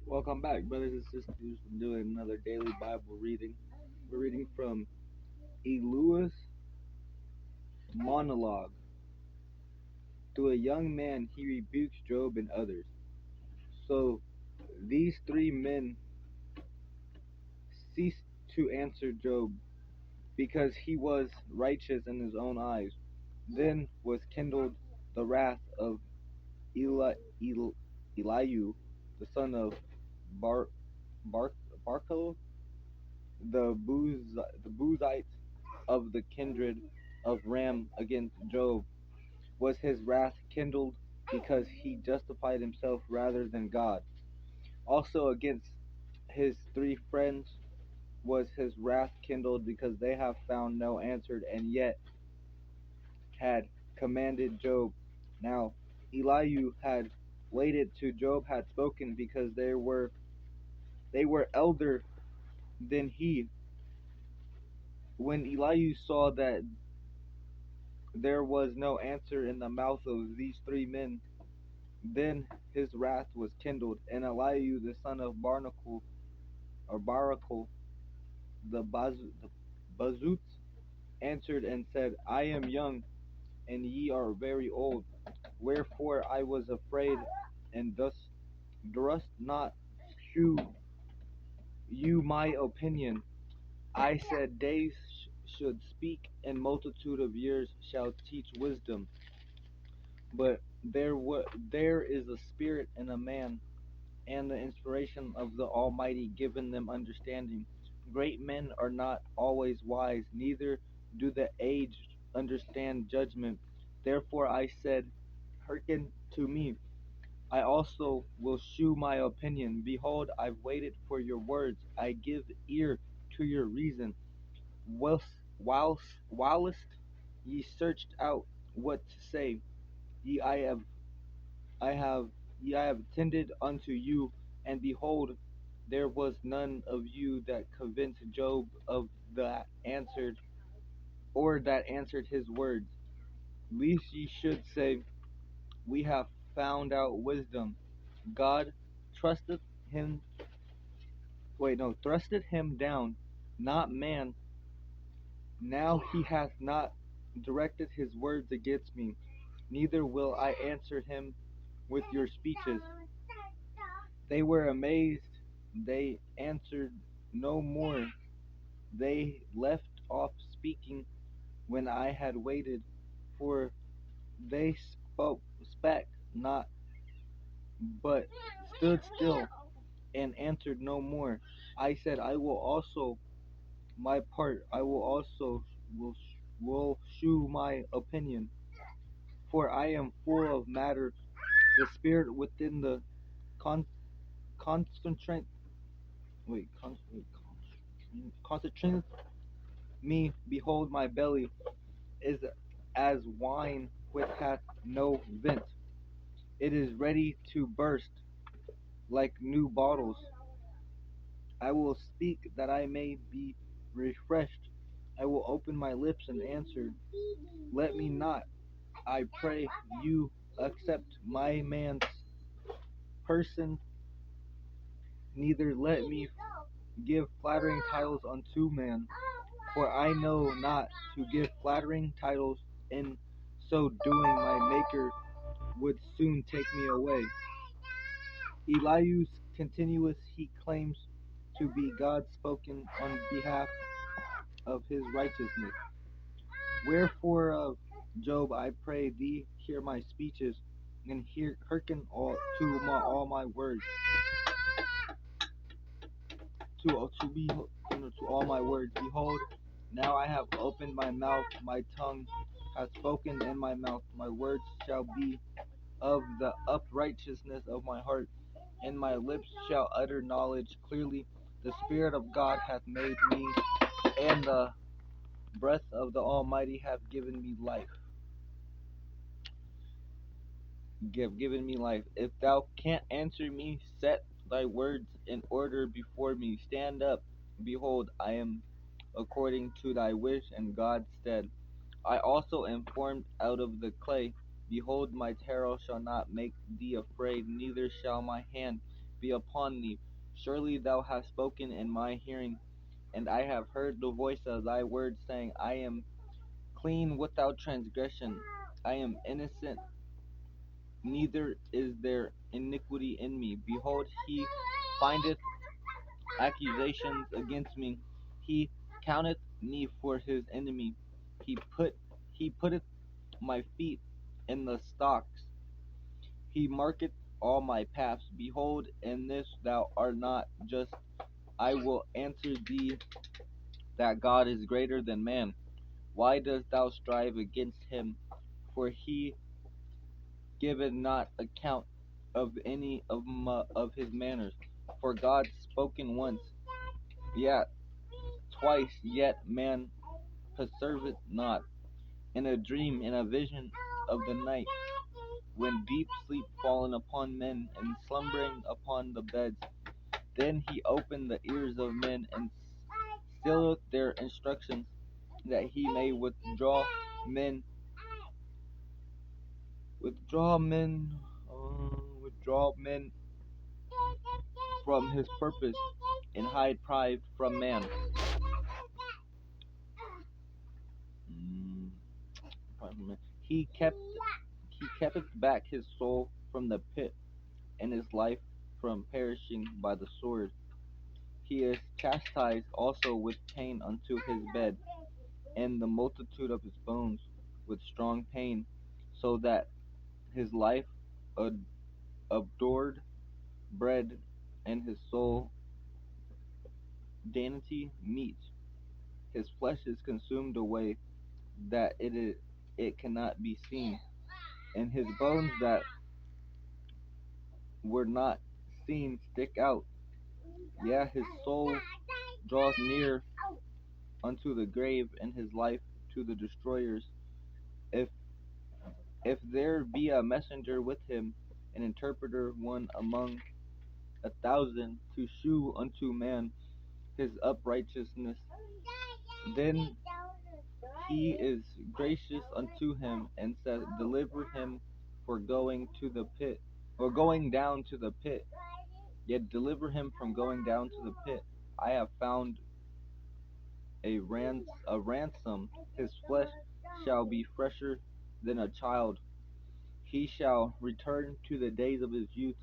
Welcome back, brothers and sisters. We're doing another daily Bible reading. We're reading from E. Lewis monologue. To a young man, he rebukes Job and others. So these three men ceased to answer Job because he was righteous in his own eyes. Then was kindled the wrath of Elihu, the son of Bar, Bar, Barkel, the Buzite of the kindred of Ram against Job. Was his wrath kindled because he justified himself rather than God? Also against his three friends was his wrath kindled because they have found no answer and yet had commanded Job. Now Elihu had waited till Job had spoken because they were elder than he. When Elihu saw that there was no answer in the mouth of these three men, then his wrath was kindled, and Elihu the son of Barnacle or Barakel the Bazut answered and said, I am young, and ye are very old. Wherefore I was afraid, and thus durst not shew you my opinion. I said, days should speak, and multitude of years shall teach wisdom. But there is a spirit in a man, and the inspiration of the Almighty given them understanding. Great men are not always wise, neither do the aged understand judgment. Therefore I said, hearken to me. I also will shew my opinion. Behold, I've waited for your words. I give ear to your reason. Whilst ye searched out what to say, ye I have ye I have tended unto you, and behold, there was none of you that convinced Job of that answered, or that answered his words. Lest ye should say, we have found out wisdom. God trusted him thrusted him down, not man. Now he hath not directed his words against me, neither will I answer him with your speeches. They were amazed, they answered no more. They left off speaking when I had waited, for they spake not, but stood still and answered no more. I said, I will also my part, I will also will shew my opinion, for I am full of matter. The spirit within the con- concentrate concentrate me. Behold, my belly is as wine which hath no vent. It is ready to burst like new bottles. I will speak that I may be refreshed. I will open my lips and answer. Let me not, I pray you, accept my man's person, neither let me give flattering titles unto man. For I know not to give flattering titles, in so doing my Maker would soon take me away. Elihu's continuous he claims to be God spoken on behalf of his righteousness. Wherefore of Job I pray thee hear my speeches, and hearken all my words, to all my words. Behold, now I have opened my mouth, my tongue hath spoken in my mouth. My words shall be of the uprightness of my heart, and my lips shall utter knowledge clearly. The Spirit of God hath made me, and the breath of the Almighty hath given me life. Given me life. If thou canst answer me, set thy words in order before me. Stand up. Behold, I am according to thy wish and God's stead. I also am formed out of the clay. Behold, my terror shall not make thee afraid, neither shall my hand be upon thee. Surely thou hast spoken in my hearing, and I have heard the voice of thy word, saying, I am clean without transgression. I am innocent, neither is there iniquity in me. Behold, he findeth accusations against me. He counteth me for his enemy. He putteth my feet in the stocks. He marketh all my paths. Behold, in this thou art not just. I will answer thee that God is greater than man. Why dost thou strive against him? For he giveth not account of any of his manners. For God spoken once, yet twice, yet man persevereth not. In a dream, in a vision of the night, when deep sleep fallen upon men, and slumbering upon the beds, then he opened the ears of men, and stilleth their instructions, that he may men, withdraw men from his purpose, and hide pride from man. Mm, He kept back his soul from the pit, and his life from perishing by the sword. He is chastised also with pain unto his bed, and the multitude of his bones with strong pain, so that his life abhorred bread, and his soul dainty meat. His flesh is consumed away, that it cannot be seen, and his bones that were not seen stick out. Yeah, his soul draws near unto the grave, and his life to the destroyers. If if there be a messenger with him, an interpreter, one among 1,000, to shew unto man his uprightness, then he is gracious unto him, and says, deliver him for going to the pit, or going down to the pit. Yet deliver him from going down to the pit. I have found a ransom. His flesh shall be fresher than a child. He shall return to the days of his youth.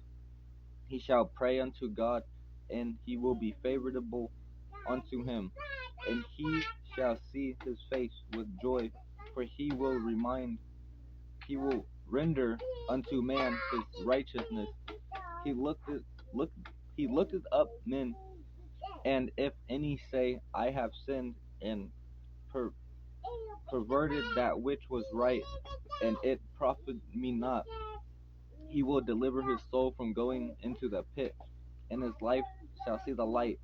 He shall pray unto God, and he will be favorable unto him. And he shall see his face with joy, for he will render unto man his righteousness. He looketh up men, and if any say, I have sinned, and per- perverted that which was right, and it profit me not, he will deliver his soul from going into the pit, and his life shall see the light.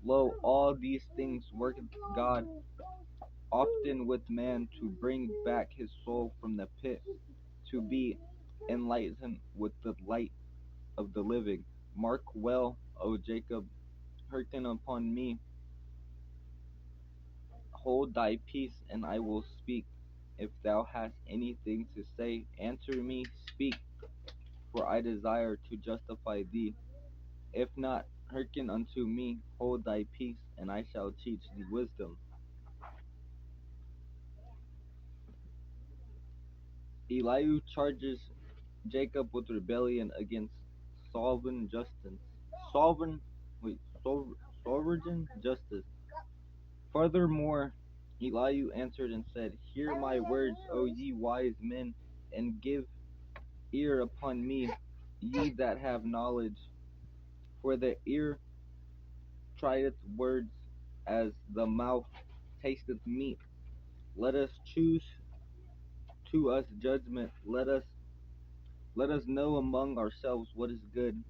Lo, all these things worketh God often with man, to bring back his soul from the pit, to be enlightened with the light of the living. Mark well, O Jacob, hearken upon me. Hold thy peace, and I will speak. If thou hast anything to say, answer me, speak, for I desire to justify thee. If not, hearken unto me, hold thy peace, and I shall teach thee wisdom. Elihu charges Jacob with rebellion against sovereign justice. Sovereign, wait, sovereign justice. Furthermore, Elihu answered and said, hear my words, O ye wise men, and give ear upon me, ye that have knowledge. For the ear trieth words, as the mouth tasteth meat. Let us choose to us judgment. Let us know among ourselves what is good.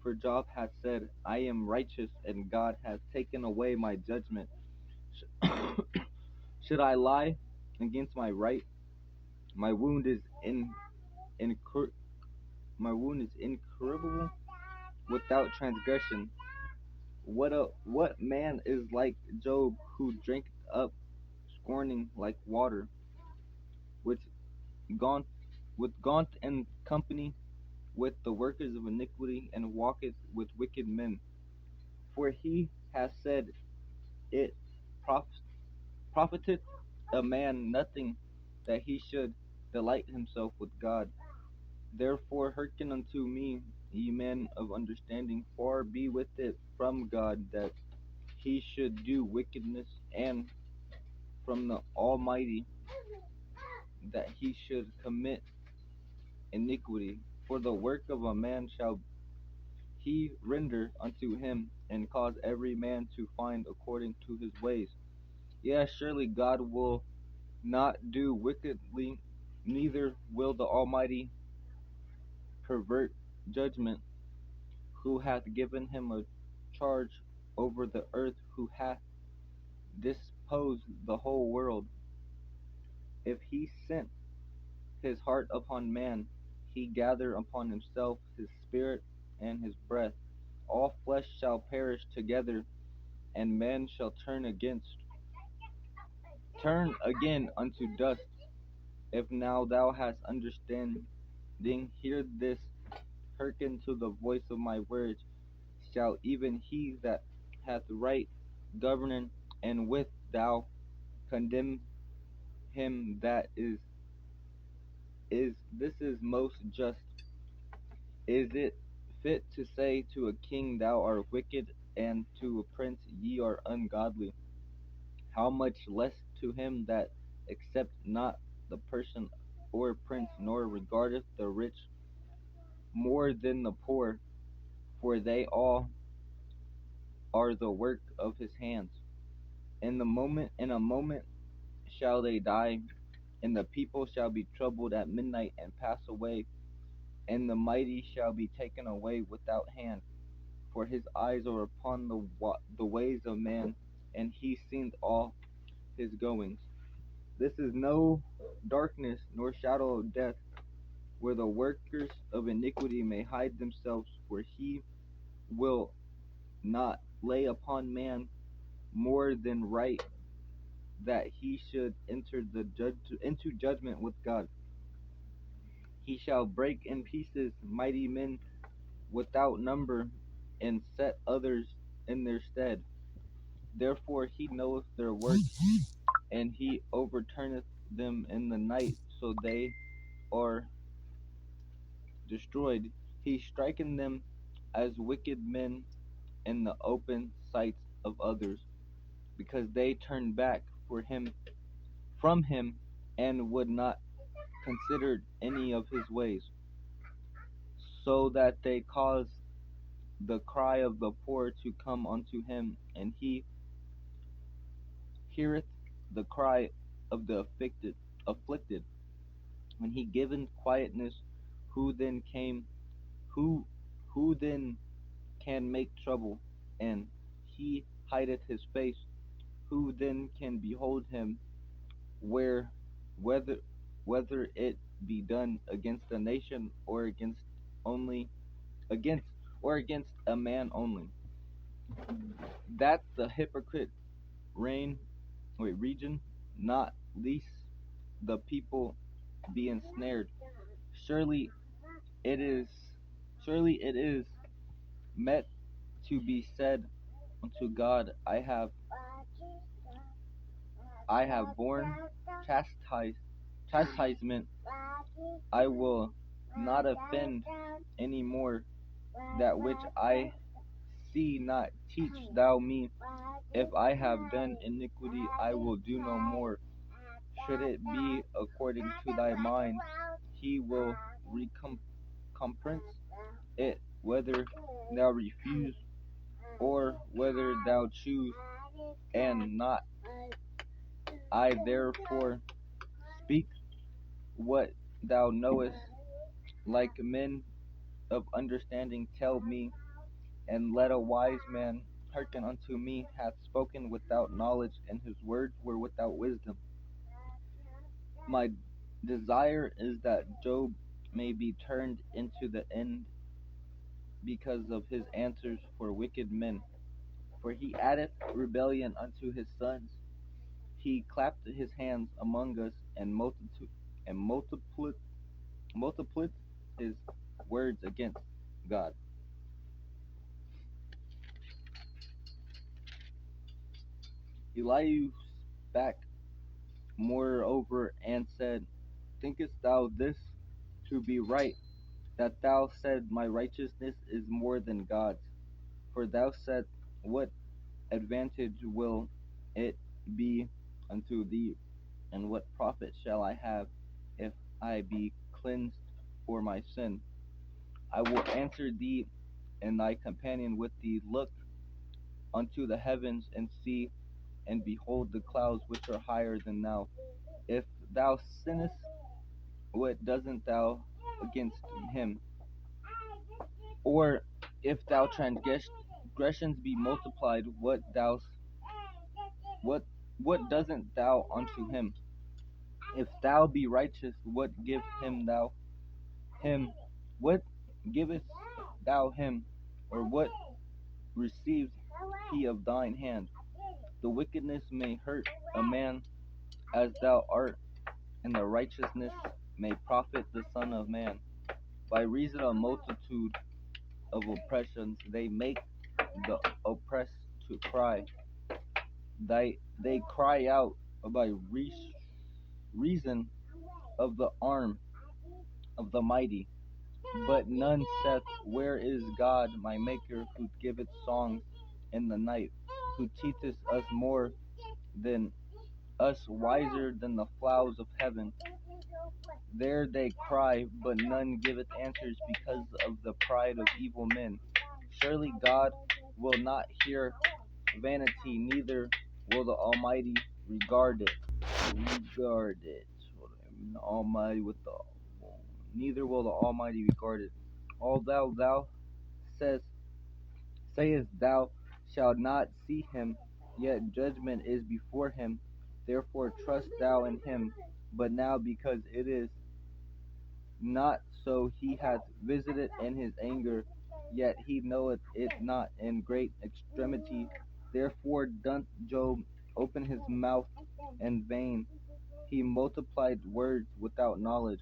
For Job hath said, I am righteous, and God hath taken away my judgment. Should I lie against my right? My wound is incur- my wound is incurable without transgression. What man is like Job, who drank up scorning like water, with gaunt and company? with the workers of iniquity, and walketh with wicked men. For he has said, It prof- profiteth a man nothing that he should delight himself with God. Therefore hearken unto me, ye men of understanding, far be with it from God that he should do wickedness, and from the Almighty that he should commit iniquity. For the work of a man shall he render unto him, and cause every man to find according to his ways. Yes, surely God will not do wickedly, neither will the Almighty pervert judgment, who hath given him a charge over the earth, who hath disposed the whole world. If he sent his heart upon man, he gather upon himself his spirit and his breath. All flesh shall perish together, and man shall turn again unto dust. If now thou hast understanding, hear this, hearken to the voice of my words. Shall even he that hath right govern, and with thou condemn him that is this is most just? Is it fit to say to a king, Thou art wicked, and to a prince, Ye are ungodly? How much less to him that accepts not the person or prince, nor regardeth the rich more than the poor, for they all are the work of his hands. In a moment shall they die, and the people shall be troubled at midnight and pass away, and the mighty shall be taken away without hand. For his eyes are upon the ways of man, and he seeth all his goings. This is no darkness nor shadow of death, where the workers of iniquity may hide themselves, for he will not lay upon man more than right, that he should enter into judgment with God. He shall break in pieces mighty men without number, and set others in their stead. Therefore he knoweth their works, and he overturneth them in the night, so they are destroyed. He striketh them as wicked men in the open sight of others, because they turned back from him, and would not consider any of his ways, so that they cause the cry of the poor to come unto him, and he heareth the cry of the afflicted. When he giveth quietness, who then came who who then can make trouble? And he hideth his face, who then can behold him? Where whether whether it be done against a nation, or against against a man only, that the hypocrite region, not least the people be ensnared. Surely it is surely it is met to be said unto God, I have borne chastisement, I will not offend any more. That which I see not, teach thou me. If I have done iniquity, I will do no more. Should it be according to thy mind, he will recompense it, whether thou refuse, or whether thou choose, and not. I therefore speak what thou knowest, like men of understanding tell me, and let a wise man hearken unto me, hath spoken without knowledge, and his words were without wisdom. My desire is that Job may be turned into the end, because of his answers for wicked men. For he addeth rebellion unto his sons. He clapped his hands among us, and multiplied his words against God. Elihu spake moreover and said, Thinkest thou this to be right, that thou said, My righteousness is more than God's? For thou said, What advantage will it be unto thee, and what profit shall I have if I be cleansed for my sin? I will answer thee and thy companion with thee, Look unto the heavens and see, and behold the clouds which are higher than thou. If thou sinnest, what doesn't thou against him? Or if thou transgressions be multiplied, what what doesn't thou unto him? If thou be righteous, what give him? What givest thou him? Or what receives he of thine hand? The wickedness may hurt a man as thou art, and the righteousness may profit the Son of Man. By reason of multitude of oppressions, they make the oppressed to cry. They cry out by reason of the arm of the mighty. But none saith, Where is God, my Maker, who giveth songs in the night, who teacheth us more than us, wiser than the flowers of heaven? There they cry, but none giveth answers because of the pride of evil men. Surely God will not hear vanity, neither will the Almighty regard it. Almighty with the neither will the Almighty regard it. All thou sayest thou shalt not see him, yet judgment is before him. Therefore trust thou in him. But now, because it is not so, he hath visited in his anger, yet he knoweth it not in great extremity. Therefore doth Job open his mouth in vain. He multiplied words without knowledge.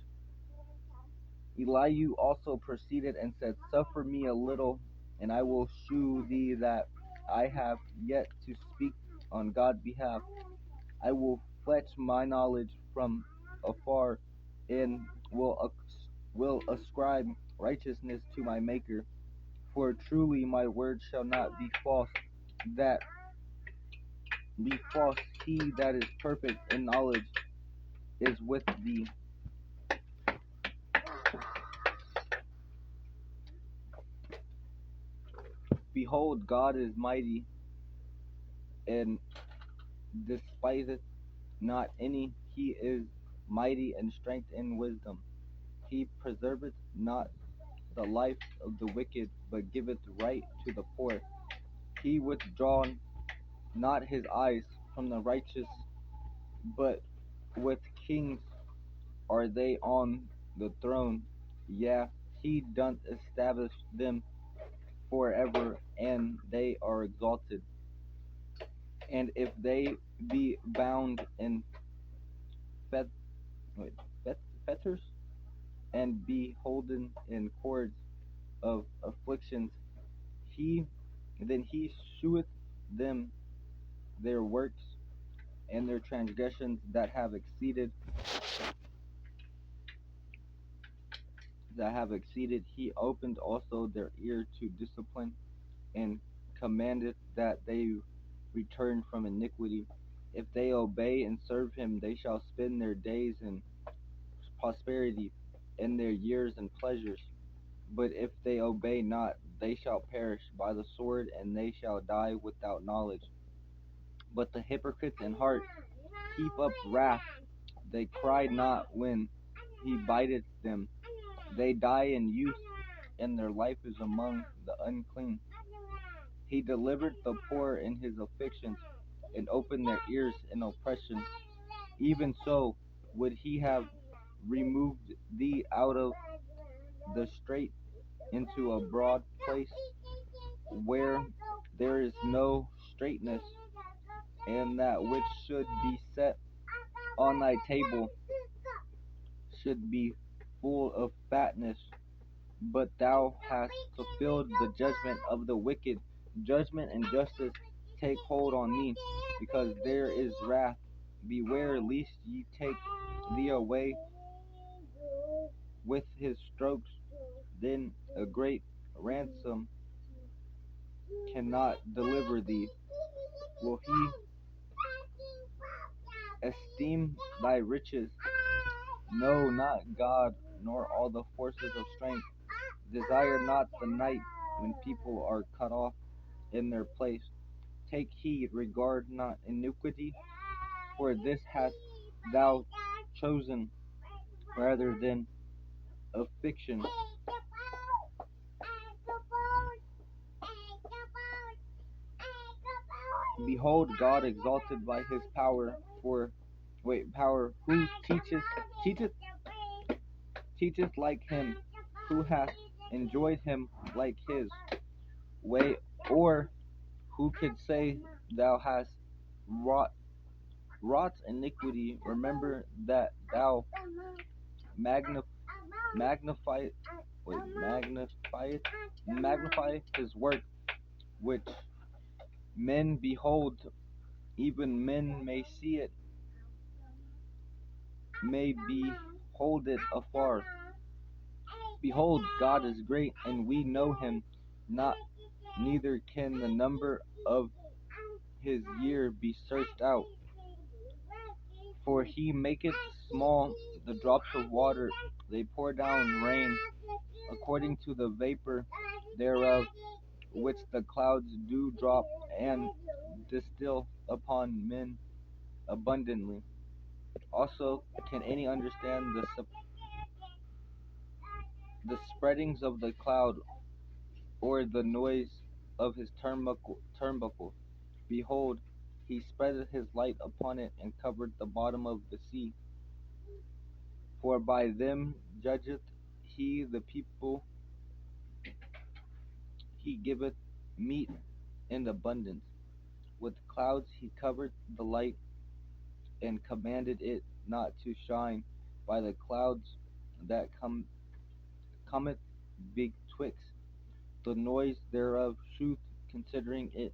Elihu also proceeded and said, Suffer me a little, and I will shew thee that I have yet to speak on God's behalf. I will fetch my knowledge from afar, and will ascribe righteousness to my Maker. For truly my word shall not be false, that be false. He that is perfect in knowledge is with thee. Behold, God is mighty, and despiseth not any. He is mighty in strength and wisdom. He preserveth not the life of the wicked, but giveth right to the poor. He withdraw not his eyes from the righteous, but with kings are they on the throne. Yeah, he doth establish them forever, and they are exalted. And if they be bound in fet- fetters, and be holden in cords of afflictions, he then he sheweth them their works and their transgressions that have exceeded. He opened also their ear to discipline, and commandeth that they return from iniquity. If they obey and serve him, they shall spend their days in prosperity, and their years in pleasures. But if they obey not, they shall perish by the sword, and they shall die without knowledge. But the hypocrites in heart heap up wrath. They cry not when he biteth them. They die in youth, and their life is among the unclean. He delivered the poor in his afflictions, and opened their ears in oppression. Even so would he have removed thee out of the strait into a broad place, where there is no straightness, and that which should be set on thy table should be full of fatness. but thou hast fulfilled the judgment of the wicked. Judgment and justice take hold on me, because there is wrath. Beware lest ye take thee away with his strokes. Then a great ransom cannot deliver thee. Will he esteem thy riches? No, not God, nor all the forces of strength. Desire not the night when people are cut off in their place. Take heed, regard not iniquity, for this hast thou chosen rather than affliction. Behold, God exalted by his power, who teacheth like him, who hath enjoyed him like his way, or who could say thou hast wrought iniquity? Remember that thou magnif- magnify magnify his work, which men behold, even men may see it, may behold it afar. Behold, God is great, and we know him not, neither can the number of his year be searched out. For he maketh small the drops of water, they pour down rain according to the vapor thereof, which the clouds do drop and distill upon men abundantly. Also, can any understand the spreadings of the cloud, or the noise of his turnbuckle? Behold, he spreadeth his light upon it, and covered the bottom of the sea. For by them judgeth he the people, he giveth meat in abundance. With clouds he covered the light, and commanded it not to shine by the clouds that cometh betwixt the noise thereof. Truth considering it,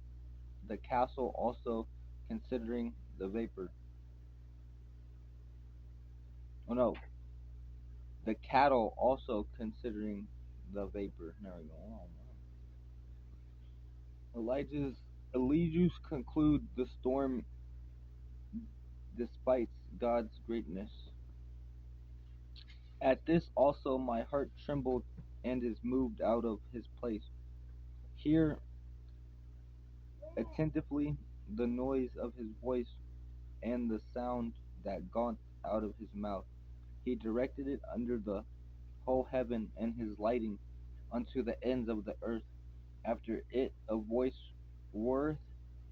the castle also considering the vapor. Oh no, the cattle also considering the vapor. There we go. Oh, Eligus conclude the storm despites God's greatness. At this also my heart trembled and is moved out of his place. Hear attentively the noise of his voice, and the sound that gone out of his mouth. He directed it under the whole heaven, and his lighting unto the ends of the earth. After it a voice roareth,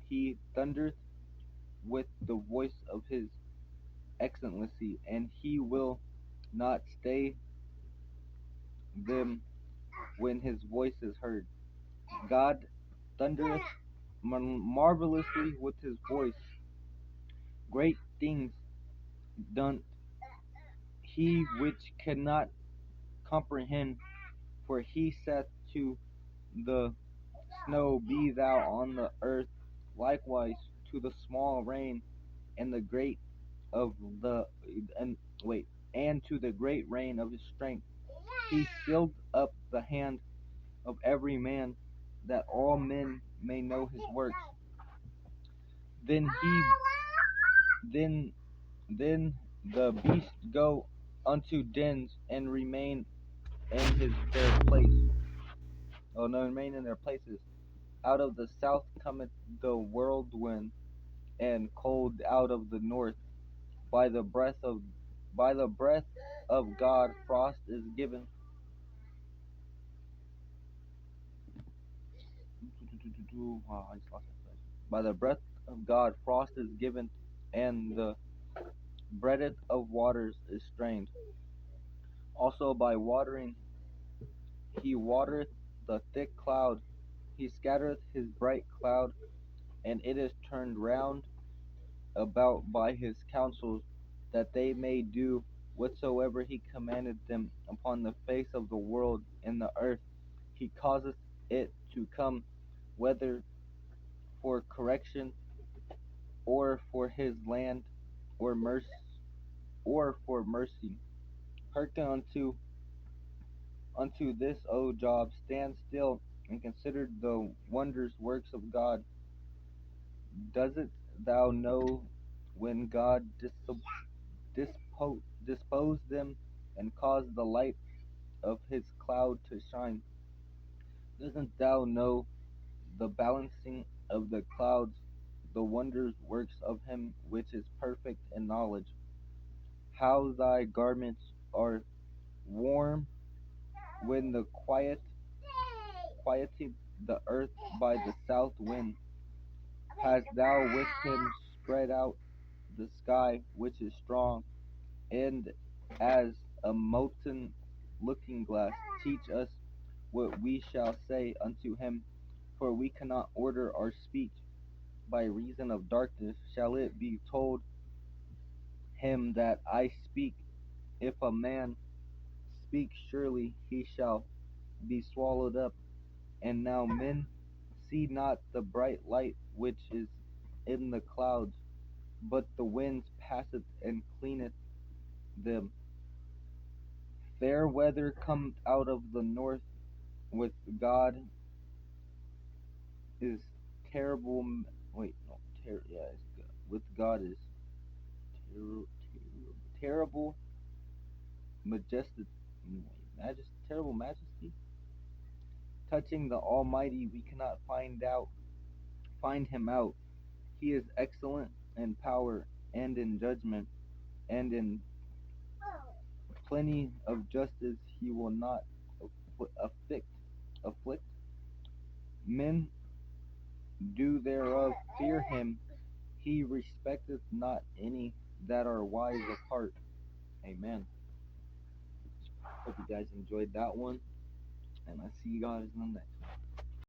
he thundereth with the voice of his excellency, and he will not stay them when his voice is heard. God thundereth marvelously with his voice. Great things done he which cannot comprehend, for he saith to the snow, be thou on the earth, likewise to the small rain, and the great of the and to the great rain of his strength. He sealed up the hand of every man, that all men may know his works. Then then the beasts go unto dens, and remain in their place. Oh no, remain in their places. Out of the south cometh the whirlwind, and cold out of the north. By the breath of God frost is given. By the breath of God frost is given, and the breadth of waters is strained. Also by watering he watereth the thick cloud. He scattereth his bright cloud, and it is turned round about by his counsels, that they may do whatsoever he commanded them upon the face of the world and the earth, he causeth it to come, whether for correction, or for his land, or mercy, or for mercy. Hearken unto this, O Job, stand still and consider the wondrous works of God. Doesn't thou know when God disposed them and caused the light of his cloud to shine? Doesn't thou know the balancing of the clouds, the wondrous works of him which is perfect in knowledge? How thy garments are warm when the quieted the earth by the south wind. Hast thou with him spread out the sky which is strong, and as a molten looking glass? Teach us what we shall say unto him, for we cannot order our speech. By reason of darkness shall it be told him that I speak. If a man speak, surely he shall be swallowed up. And now men see not the bright light which is in the clouds, but the winds passeth and cleaneth them. Fair weather cometh out of the north, with God is terrible. Wait, no, yeah, it's good. With God is terrible majestic, terrible majesty. Touching the Almighty, we cannot find him out. He is excellent in power and in judgment, and in plenty of justice. He will not afflict. Men do thereof fear him. He respecteth not any that are wise of heart. Amen. Hope you guys enjoyed that one, and I see you guys in the next one.